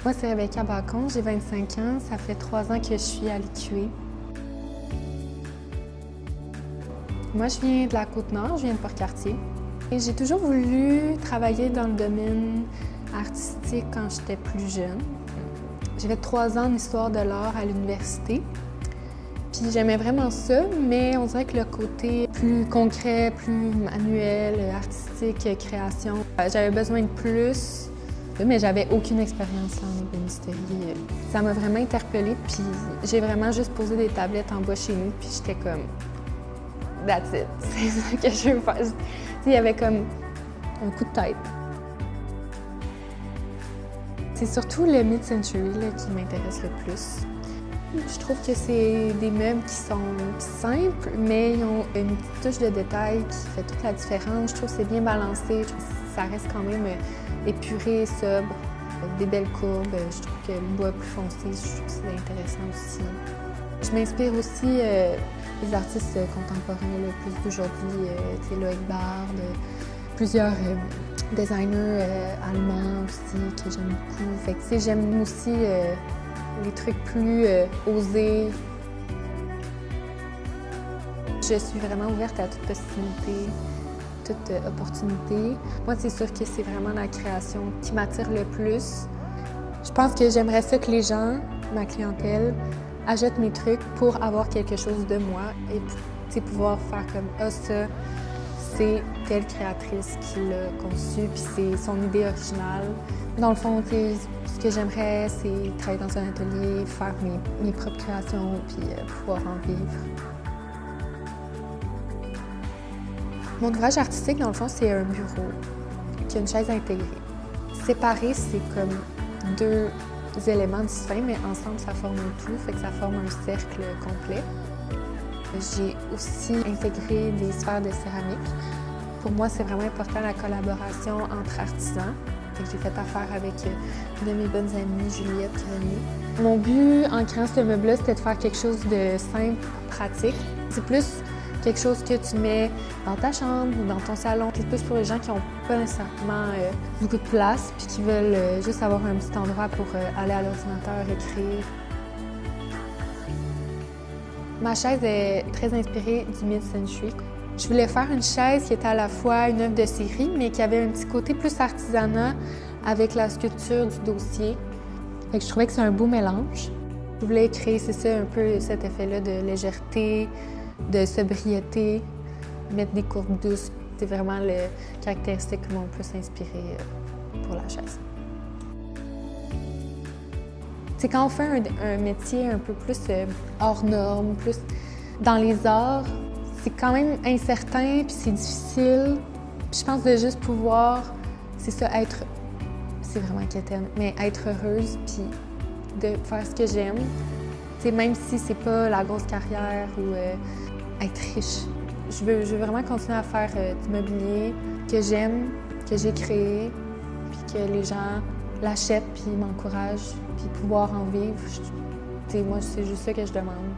Moi, c'est Rebecca Bacon, j'ai 25 ans. Ça fait 3 ans que je suis à l'IQE. Moi, je viens de la Côte-Nord, je viens de Port-Cartier. J'ai toujours voulu travailler dans le domaine artistique quand j'étais plus jeune. J'ai fait 3 ans en histoire de l'art à l'université. Puis j'aimais vraiment ça, mais on dirait que le côté plus concret, plus manuel, artistique, création, j'avais besoin de plus, mais j'avais aucune expérience en ébénisterie. Ça m'a vraiment interpellée, puis j'ai vraiment juste posé des tablettes en bois chez nous, puis j'étais comme « that's it, c'est ça que je veux faire ». Il y avait comme un coup de tête. C'est surtout le mid-century qui m'intéresse le plus. Je trouve que c'est des meubles qui sont simples, mais ils ont une petite touche de détail qui fait toute la différence. Je trouve que c'est bien balancé, je trouve que ça reste quand même épuré, sobre, des belles courbes. Je trouve que le bois plus foncé, je trouve que c'est intéressant aussi. Je m'inspire aussi des artistes contemporains le plus d'aujourd'hui, Loïc Bard, plusieurs designers allemands aussi que j'aime beaucoup. Fait que j'aime aussi les trucs plus osés. Je suis vraiment ouverte à toute possibilité, toute opportunité. Moi, c'est sûr que c'est vraiment la création qui m'attire le plus. Je pense que j'aimerais ça que les gens, ma clientèle, achètent mes trucs pour avoir quelque chose de moi et pouvoir faire comme « Ah, ça, c'est telle créatrice qui l'a conçu, puis c'est son idée originale ». Dans le fond, ce que j'aimerais, c'est travailler dans un atelier, faire mes propres créations, puis pouvoir en vivre. Mon ouvrage artistique, dans le fond, c'est un bureau qui a une chaise intégrée. Séparé, c'est comme 2 éléments distincts, mais ensemble, ça forme un tout, fait que ça forme un cercle complet. J'ai aussi intégré des sphères de céramique. Pour moi, c'est vraiment important la collaboration entre artisans. J'ai fait affaire avec une de mes bonnes amies, Juliette Grenier. Mon but en créant ce meuble-là, c'était de faire quelque chose de simple, pratique. C'est plus quelque chose que tu mets dans ta chambre ou dans ton salon. C'est plus pour les gens qui n'ont pas nécessairement beaucoup de place puis qui veulent juste avoir un petit endroit pour aller à l'ordinateur, écrire. Ma chaise est très inspirée du mid-century. Je voulais faire une chaise qui était à la fois une œuvre de série, mais qui avait un petit côté plus artisanat avec la sculpture du dossier. Fait que je trouvais que c'est un beau mélange. Je voulais créer, c'est ça, un peu cet effet-là de légèreté, de sobriété, mettre des courbes douces. C'est vraiment le caractéristique comment on peut s'inspirer pour la chaise. C'est quand on fait un métier un peu plus hors norme, plus dans les arts, c'est quand même incertain, puis c'est difficile. Puis je pense de juste pouvoir, c'est ça, c'est vraiment quétaine, mais être heureuse, puis de faire ce que j'aime. Même si c'est pas la grosse carrière ou être riche. Je veux vraiment continuer à faire du mobilier que j'aime, que j'ai créé, puis que les gens l'achètent, puis m'encouragent, puis pouvoir en vivre. Moi, c'est juste ça que je demande.